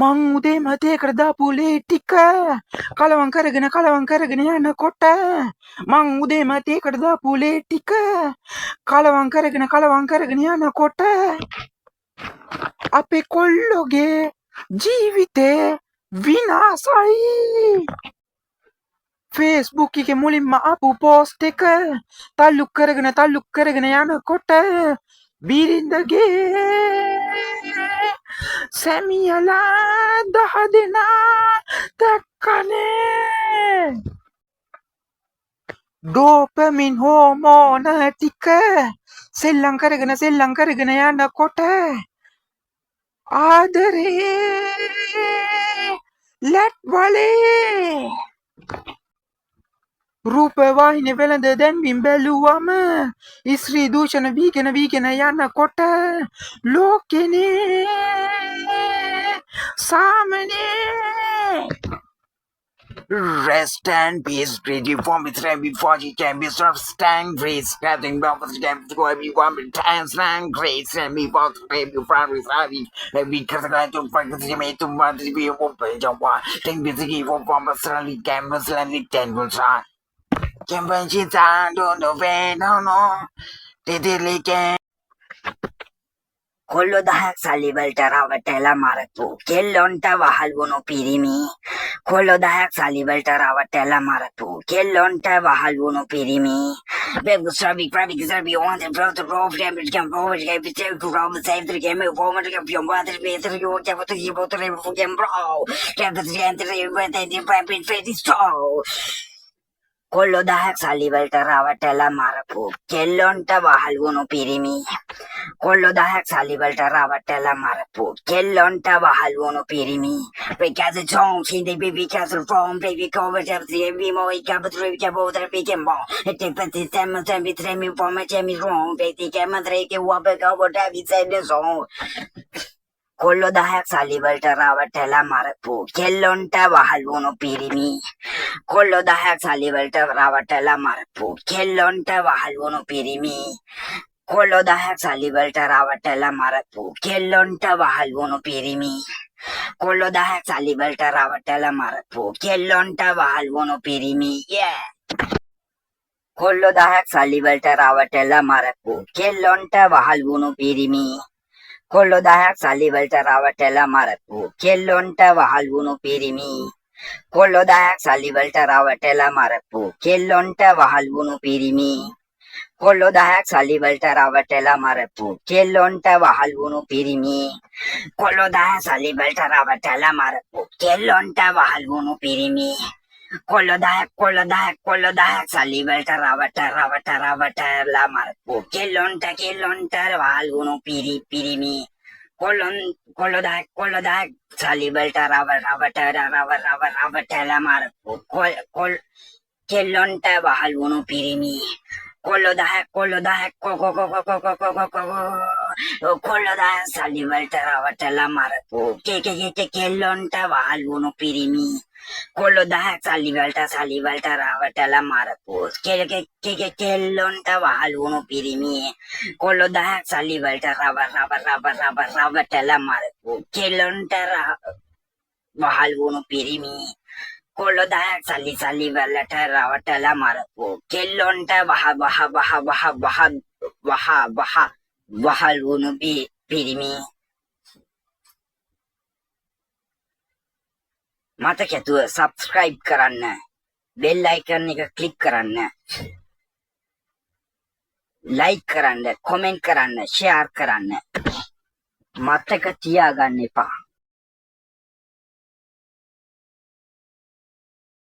මං උදේම තේකට දාපු ලේ ටික කලවම් කරගෙන යනකොට මං උදේම තේකට දාපු ලේ ටික කලවම් කරගෙන යනකොට අපේ කොල්ලොගේ ජීවිතේ විනාසයි. ෆේස්බුක් එකේ මුලින්ම ආපු පෝස්ට් එක තල්ලු කරගෙන යනකොට බිරිඳගේ සැමියලා 10 දෙනා දැක්කනේ. ඩෝපමින් හෝමෝන ටික සෙල්ලම් කරගෙන යනකොට ආදරේ ලැට් වලේ රූපවාහිනිය වෙළඳ දැන්වීම් බැලුවම ස්ත්‍රී දූෂණ වීගෙන යනකොට ලෝකෙනේ සාමනේ. Rest and peace, pretty for me, before you can be sort of stand grace, having bumpers, can go everyone with times and grace, and me for the baby from receiving, and we can go to practice you made to want to be open, you want, think busy for my surly campus and the temple shot. Campus is on the way, no, did it again. කොල්ලෝ 10ක් සල්ලි වලට රවටලා මරපු කෙල්ලොන්ට වහල්වුණු පිරිමි. කොල්ලෝ 10ක් සල්ලි වලට රවටලා මරපු කෙල්ලොන්ට වහල්වුණු පිරිමි. Big Stubby, Krabby, Zerby, on the road to Rove, Damage, Camp, Over, Gave, to Rome, Save the Game, Woman, your mother, Peter, you have to give out the river for Game Bro. Camp the Gentry, went in the rapid face straw. කොල්ලෝ 10ක් සල්ලි වලට රවටලා මරපු කෙල්ලොන්ට වහල්වුණු පිරිමි. කොල්ලෝ 10ක් සල්ලි වලට රවටලා මරපු කෙල්ලොන්ට වහල්වුණු පිරිමි. Because it's home, she the baby castle from baby cover up the every more capture capture pick more. It takes the time to be training for my jammy wrong. Baby can drink a whopper over that we said the song. කොල්ලෝ 10ක් සල්ලි වලට රවටලා මරපු කෙල්ලොන්ට වහල්වුණු පිරිමි. කොල්ලෝ 10ක් සල්ලි වලට රවටලා මරපු කෙල්ලොන්ට වහල්වුණු පිරිමි. කොල්ලෝ 10ක් සල්ලි වලට රවටලා මරපු කෙල්ලොන්ට වහල්වුණු පිරිමි. කොල්ලෝ 10ක් සල්ලි වලට රවටලා මරපු කෙල්ලොන්ට වහල්වුණු පිරිමි. කොල්ලෝ 10ක් සල්ලි වලට රවටලා මරපු කෙල්ලොන්ට වහල්වුණු පිරිමි. කොල්ලෝ 10ක් සල්ලි වලට රවටලා මරපු කෙල්ලොන්ට වහල්වුණු පිරිමි. කොල්ලෝ 10ක් සල්ලි වලට රවටලා මරපු කෙල්ලොන්ට වහල්වුණු පිරිමි. කොල්ලෝ 10ක් සල්ලි වලට රවටලා මරපු කෙල්ලොන්ට වහල්වුණු පිරිමි. කොල්ලෝ 10ක් සල්ලි වලට රවටලා මරපු කෙල්ලොන්ට වහල්වුණු පිරිමි. කොල්ලෝ 10ක් සල්ලි වලට රවටලා මරපු කෙල්ලොන්ට වහල්වුණු පිරිමි. කොල්ලෝ 10ක් සල්ලි වලට රවටලා මරපු කෙල්ලොන්ට වහල්වුණු පිරිමි. කොල්ලෝ 10ක් සල්ලි වලට රවටලා මරපු කෙල්ලොන්ට වහල්වුණු පිරිමි. කොල්ලෝ 10ක් සල්ලි වලට රවටලා මරපු කෙල්ලොන්ට වහල්වුණු පිරිමි. කොල්ලෝ 10ක් සල්ලි වලට රවටලා මරපු කෙල්ලොන්ට වහල්වුණු පිරිමි. කොල්ලෝ 10ක් සල්ලි වලට රවටලා මරපු කෙල්ලොන්ට වහල්වුණු පිරිමි. මතක ඇතුව සබ්ස්ක්‍රයිබ් කරන්න, බෙල් අයිකන් එක ක්ලික් කරන්න, ලයික් කරන්න, කොමෙන්ට් කරන්න, ෂෙයාර් කරන්න. මතක තියාගන්න එපා.